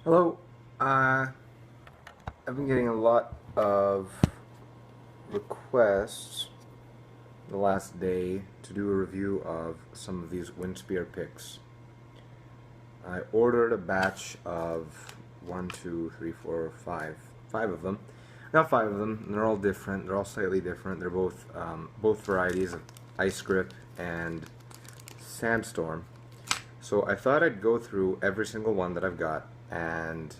Hello. I've been getting a lot of requests the last day to do a review of some of these Winspear picks. I ordered a batch of one, two, three, four, five of them. I got five of them, and they're all different. They're all slightly different. They're both varieties of Ice Grip and Sandstorm. So I thought I'd go through every single one that I've got and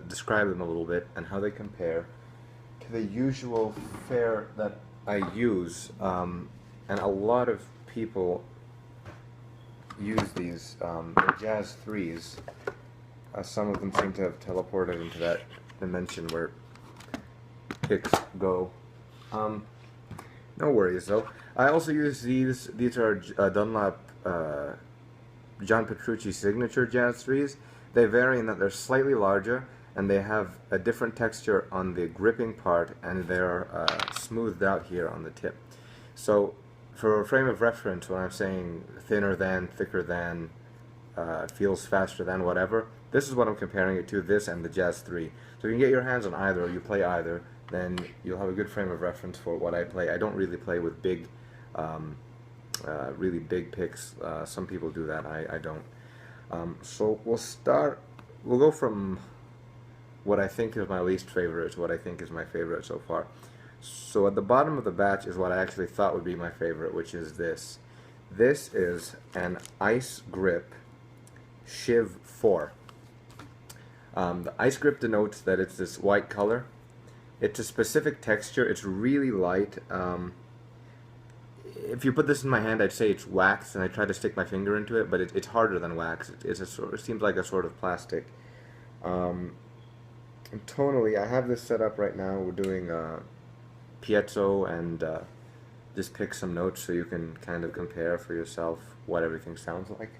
describe them a little bit and how they compare to the usual fare that I use. And a lot of people use these, the Jazz 3s. Some of them seem to have teleported into that dimension where picks go. No worries though. I also use these. These are Dunlop John Petrucci signature Jazz 3s. They vary in that they're slightly larger and they have a different texture on the gripping part, and they're smoothed out here on the tip. So for a frame of reference, when I'm saying thinner than, thicker than, feels faster than, whatever, this is what I'm comparing it to, this and the Jazz 3. So if you can get your hands on either, or you play either, then you'll have a good frame of reference for what I play. I don't really play with big, really big picks. Some people do that, I don't. So we'll go from what I think is my least favorite to what I think is my favorite so far. So at the bottom of the batch is what I actually thought would be my favorite, which is this. This is an Ice Grip Shiv 4. The Ice Grip denotes that it's this white color. It's a specific texture. It's really light. If you put this in my hand, I'd say it's wax, and I try to stick my finger into it, but it's harder than wax. It seems like a sort of plastic. And tonally, I have this set up right now. We're doing piezo and just pick some notes so you can kind of compare for yourself what everything sounds like.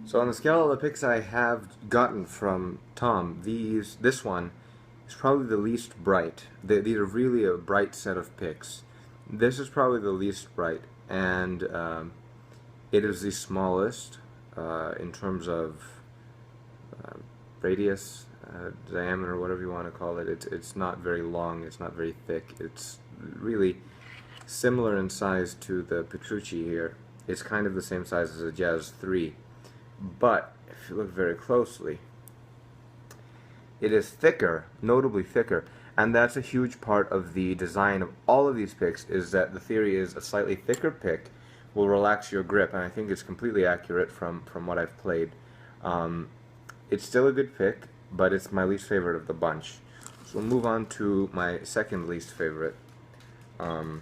So on the scale of the picks I have gotten from Tom, this one is probably the least bright. These are really a bright set of picks. This is probably the least bright, and it is the smallest in terms of radius, diameter, whatever you want to call it. It's not very long, it's not very thick. It's really similar in size to the Petrucci here. It's kind of the same size as a Jazz 3. But if you look very closely, it is thicker, notably thicker, and that's a huge part of the design of all of these picks, is that the theory is a slightly thicker pick will relax your grip, and I think it's completely accurate from what I've played. It's still a good pick, but it's my least favorite of the bunch. So we'll move on to my second least favorite. And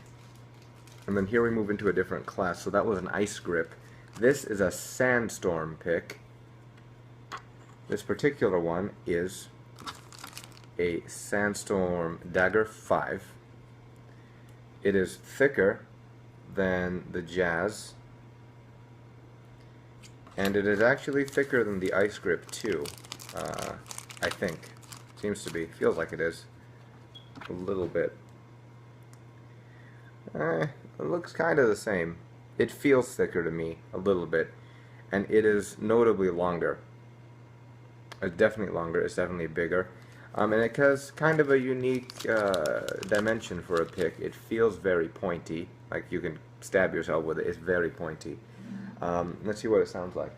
then here we move into a different class. So that was an Ice Grip. This is a Sandstorm pick. This particular one is a Sandstorm Dagger 5. It is thicker than the Jazz, and it is actually thicker than the Ice Grip too, I think. Seems to be. Feels like it is. A little bit. It looks kind of the same. It feels thicker to me, a little bit, and it is notably longer. It's definitely longer, it's definitely bigger, and it has kind of a unique dimension for a pick. It feels very pointy, like you can stab yourself with it. It's very pointy. Let's see what it sounds like.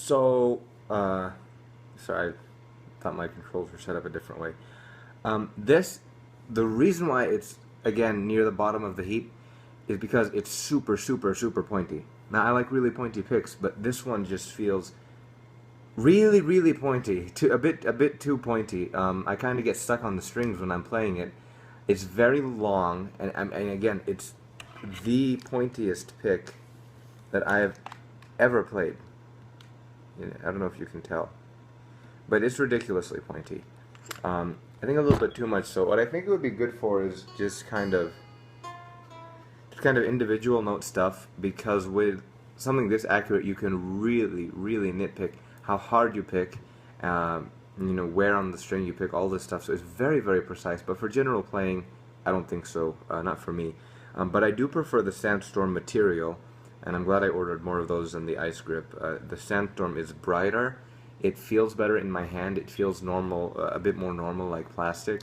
So, sorry, I thought my controls were set up a different way. The reason why it's, again, near the bottom of the heap is because it's super, super, super pointy. Now, I like really pointy picks, but this one just feels really, really pointy, a bit too pointy. I kind of get stuck on the strings when I'm playing it. It's very long, and again, it's the pointiest pick that I have ever played. I don't know if you can tell, but it's ridiculously pointy. I think a little bit too much. So what I think it would be good for is just kind of individual note stuff, because with something this accurate, you can really, really nitpick how hard you pick, where on the string you pick, all this stuff. So it's very, very precise. But for general playing, I don't think so. Not for me. But I do prefer the Sandstorm material, and I'm glad I ordered more of those than the Ice Grip. The Sandstorm is brighter. It feels better in my hand. It feels normal, a bit more normal, like plastic.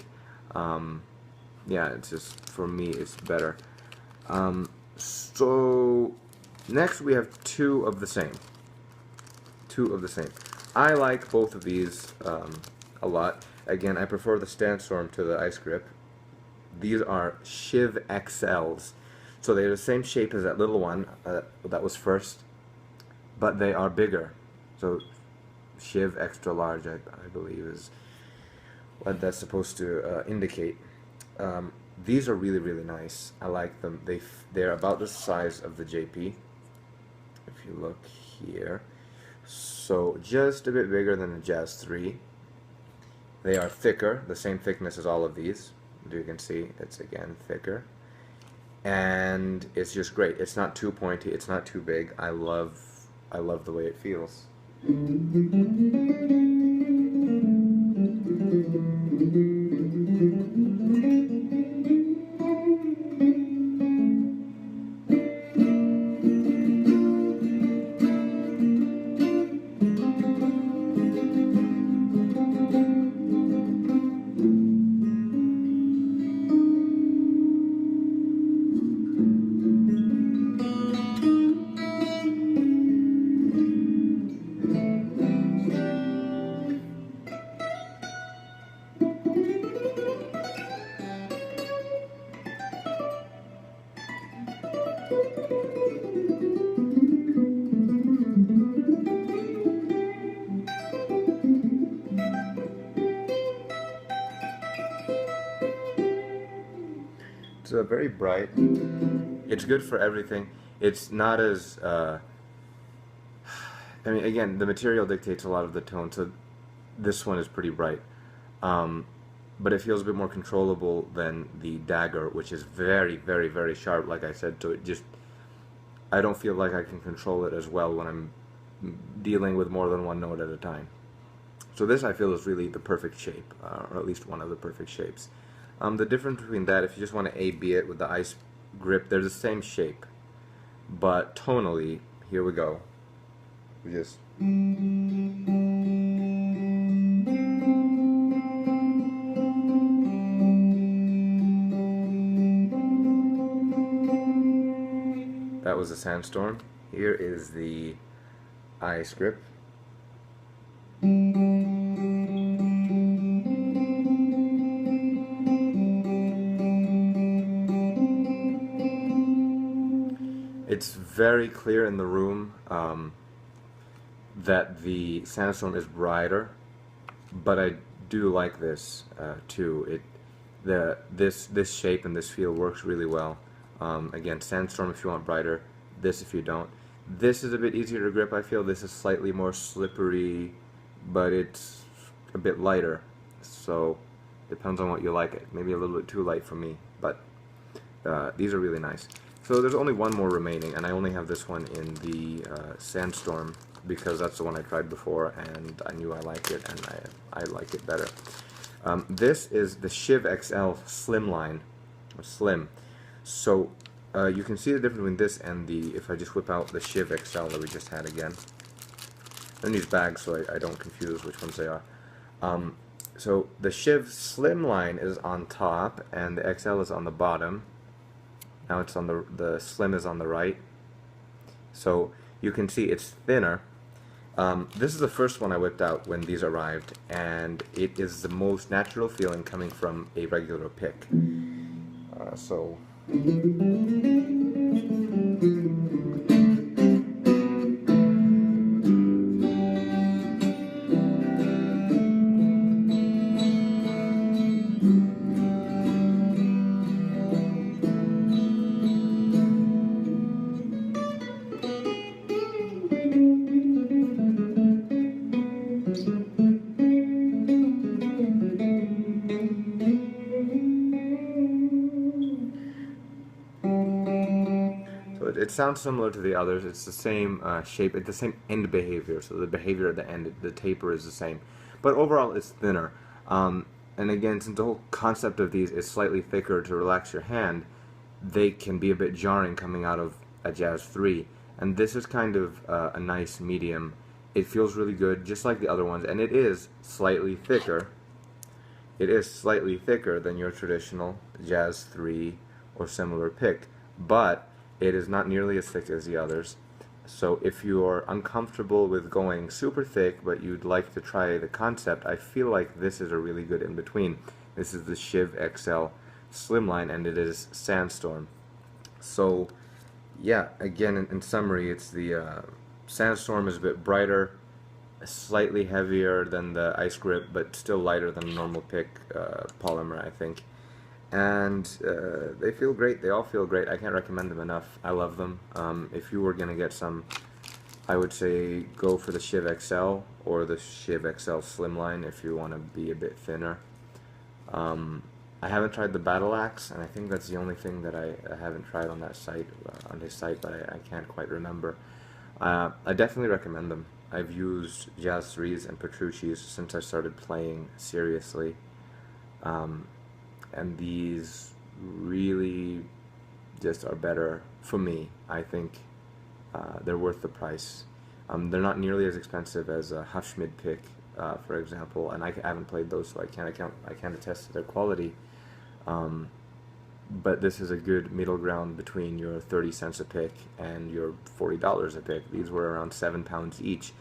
Yeah, it's just, for me, it's better. So next we have two of the same. I like both of these a lot. Again, I prefer the Sandstorm to the Ice Grip. These are Shiv XLs. So they're the same shape as that little one that was first, but they are bigger. So Shiv extra large, I believe, is what that's supposed to indicate. These are really, really nice. I like them. They're about the size of the JP. If you look here, so just a bit bigger than the Jazz 3. They are thicker, the same thickness as all of these. As you can see, it's again thicker, and it's just great. It's not too pointy. It's not too big. I love the way it feels. It's very bright. It's good for everything. It's not as I mean, again, the material dictates a lot of the tone, so this one is pretty bright, but it feels a bit more controllable than the Dagger, which is very, very, very sharp, like I said. So I don't feel like I can control it as well when I'm dealing with more than one note at a time. So this, I feel, is really the perfect shape, or at least one of the perfect shapes. The difference between that, if you just want to A-B it with the Ice Grip, they're the same shape, but tonally, here we go. We just... That was the Sandstorm. Here is the Ice Grip. It's very clear in the room that the Sandstorm is brighter, but I do like this too. This shape and this feel works really well. Again, Sandstorm if you want brighter, this if you don't. This is a bit easier to grip, I feel. This is slightly more slippery, but it's a bit lighter. So depends on what you like. It maybe a little bit too light for me, but these are really nice. So there's only one more remaining, and I only have this one in the Sandstorm because that's the one I tried before, and I knew I liked it, and I like it better. This is the Shiv XL Slimline, or Slim. So you can see the difference between this and the, if I just whip out the Shiv XL that we just had again. In these bags, so I don't confuse which ones they are. So the Shiv Slimline is on top, and the XL is on the bottom. Now it's on the Slim is on the right. So you can see it's thinner. This is the first one I whipped out when these arrived, and it is the most natural feeling coming from a regular pick. So it sounds similar to the others. It's the same shape, it's the same end behavior. So the behavior at the end, the taper is the same, but overall it's thinner. And again, since the whole concept of these is slightly thicker to relax your hand, they can be a bit jarring coming out of a Jazz 3. And this is kind of a nice medium. It feels really good, just like the other ones, and it is slightly thicker. It is slightly thicker than your traditional Jazz 3 or similar pick, but it is not nearly as thick as the others. So if you're uncomfortable with going super thick but you'd like to try the concept, I feel like this is a really good in-between. This is the Shiv XL Slimline, and it is Sandstorm. So yeah, again, in summary, it's the Sandstorm is a bit brighter, slightly heavier than the Ice Grip, but still lighter than a normal pick polymer, I think. And they feel great. They all feel great. I can't recommend them enough. I love them. If you were going to get some, I would say go for the Shiv XL or the Shiv XL Slimline if you want to be a bit thinner. I haven't tried the Battle Axe, and I think that's the only thing that I haven't tried on that site, on his site, but I can't quite remember. I definitely recommend them. I've used Jazz 3s and Petrucci's since I started playing seriously. And these really just are better for me. I think they're worth the price. They're not nearly as expensive as a Handmade pick, for example, and I haven't played those, so I can't attest to their quality. But this is a good middle ground between your 30 cents a pick and your $40 a pick. These were around £7 each.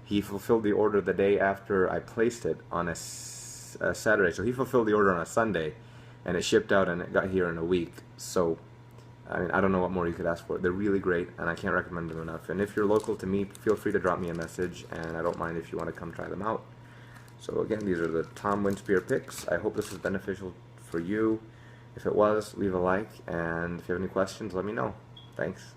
He fulfilled the order the day after I placed it on a Saturday, so he fulfilled the order on a Sunday, and it shipped out and it got here in a week. So I mean, I don't know what more you could ask for. They're really great, and I can't recommend them enough. And if you're local to me, feel free to drop me a message, and I don't mind if you want to come try them out. So again, these are the Tom Winspear picks. I hope this was beneficial for you. If it was, leave a like, and if you have any questions, let me know. Thanks.